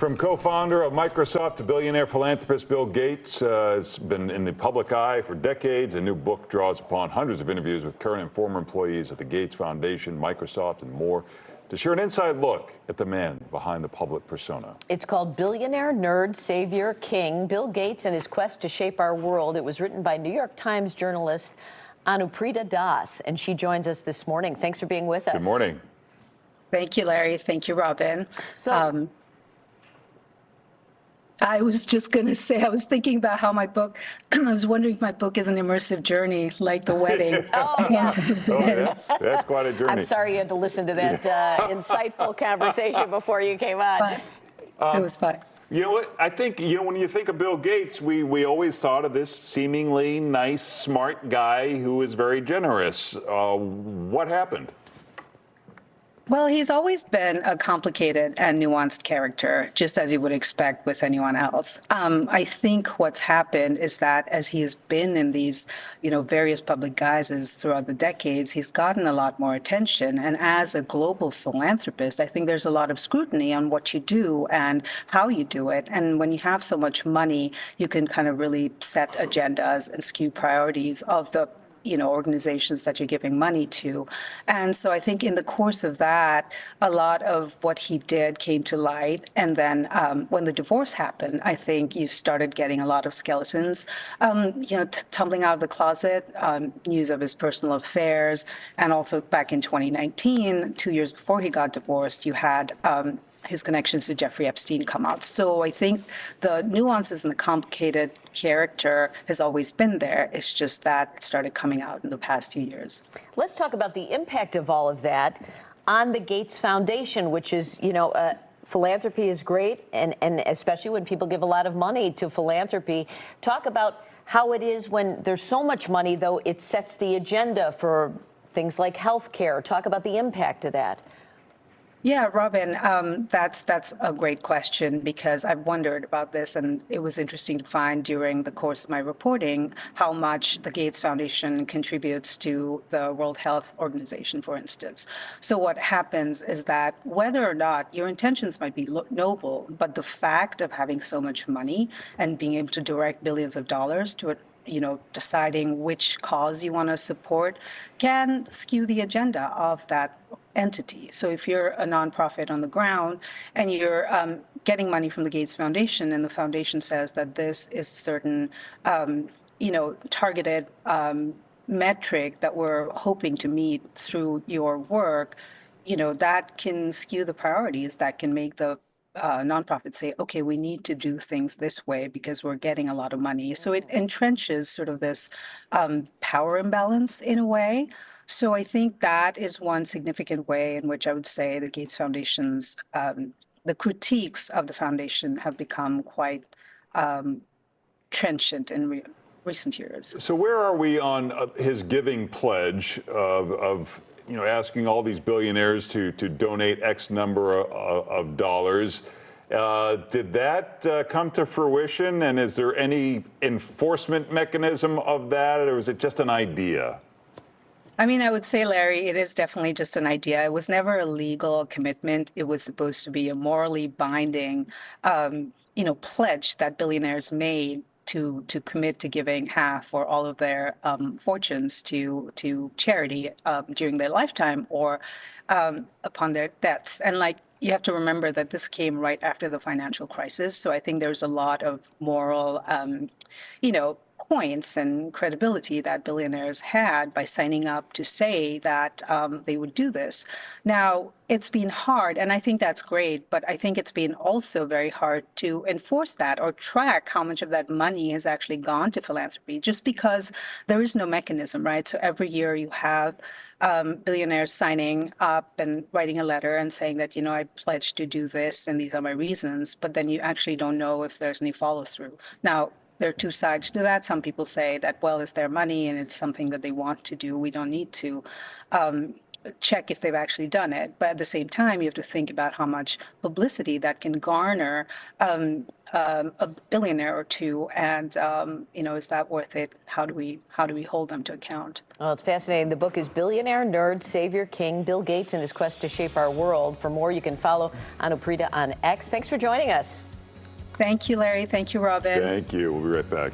From co-founder of Microsoft to billionaire philanthropist Bill Gates has been in the public eye for decades. A new book draws upon hundreds of interviews with current and former employees at the Gates Foundation, Microsoft, and more to share an inside look at the man behind the public persona. It's called Billionaire, Nerd, Savior, King, Bill Gates and His Quest to Shape Our World. It was written by New York Times journalist Anuprita Das, and she joins us this morning. Thanks for being with us. Good morning. Thank you, Larry. Thank you, Robin. So, I was just going to say, I was thinking about how my book, I was wondering if my book is an immersive journey, like The Wedding. Oh, yeah. That's quite a journey. I'm sorry you had to listen to that insightful conversation before you came on. It was fun. You know what? I think, when you think of Bill Gates, we always thought of this seemingly nice, smart guy who is very generous. What happened? Well, he's always been a complicated and nuanced character, just as you would expect with anyone else. I think what's happened is that as he has been in these, various public guises throughout the decades, he's gotten a lot more attention. And as a global philanthropist, I think there's a lot of scrutiny on what you do and how you do it. And when you have so much money, you can kind of really set agendas and skew priorities of the organizations that you're giving money to. And so I think in the course of that, a lot of what he did came to light. And then when the divorce happened, I think you started getting a lot of skeletons, tumbling out of the closet, news of his personal affairs. And also back in 2019, 2 years before he got divorced, you had his connections to Jeffrey Epstein come out. So I think the nuances and the complicated character has always been there. It's just that it started coming out in the past few years. Let's talk about the impact of all of that on the Gates Foundation, which is, philanthropy is great, and especially when people give a lot of money to philanthropy. Talk about how it is when there's so much money, though, it sets the agenda for things like health care. Talk about the impact of that. Yeah, Robin, that's a great question because I've wondered about this, and it was interesting to find during the course of my reporting how much the Gates Foundation contributes to the World Health Organization, for instance. So what happens is that whether or not your intentions might be noble, but the fact of having so much money and being able to direct billions of dollars to it, deciding which cause you want to support can skew the agenda of that entity. So if you're a nonprofit on the ground and you're getting money from the Gates Foundation and the foundation says that this is a certain, targeted metric that we're hoping to meet through your work, that can skew the priorities, that can make the nonprofits say, okay, we need to do things this way because we're getting a lot of money. So it entrenches sort of this power imbalance in a way. So I think that is one significant way in which I would say the Gates Foundation's, the critiques of the foundation have become quite trenchant in recent years. So where are we on his giving pledge of asking all these billionaires to donate X number of dollars? Did that come to fruition? And is there any enforcement mechanism of that, or is it just an idea? I mean, I would say, Larry, it is definitely just an idea. It was never a legal commitment. It was supposed to be a morally binding, pledge that billionaires made to commit to giving half or all of their fortunes to charity during their lifetime or upon their deaths. And you have to remember that this came right after the financial crisis. So I think there's a lot of moral, points and credibility that billionaires had by signing up to say that they would do this. Now, it's been hard, and I think that's great, but I think it's been also very hard to enforce that or track how much of that money has actually gone to philanthropy, just because there is no mechanism, right? So every year you have billionaires signing up and writing a letter and saying that, I pledge to do this and these are my reasons, but then you actually don't know if there's any follow through. Now, there are two sides to that. Some people say that, well, it's their money and it's something that they want to do. We don't need to check if they've actually done it. But at the same time, you have to think about how much publicity that can garner a billionaire or two, and is that worth it? How do we hold them to account? Well, it's fascinating. The book is Billionaire Nerd Savior King: Bill Gates and His Quest to Shape Our World. For more, you can follow Anuprita on X. Thanks for joining us. Thank you, Larry. Thank you, Robin. Thank you. We'll be right back.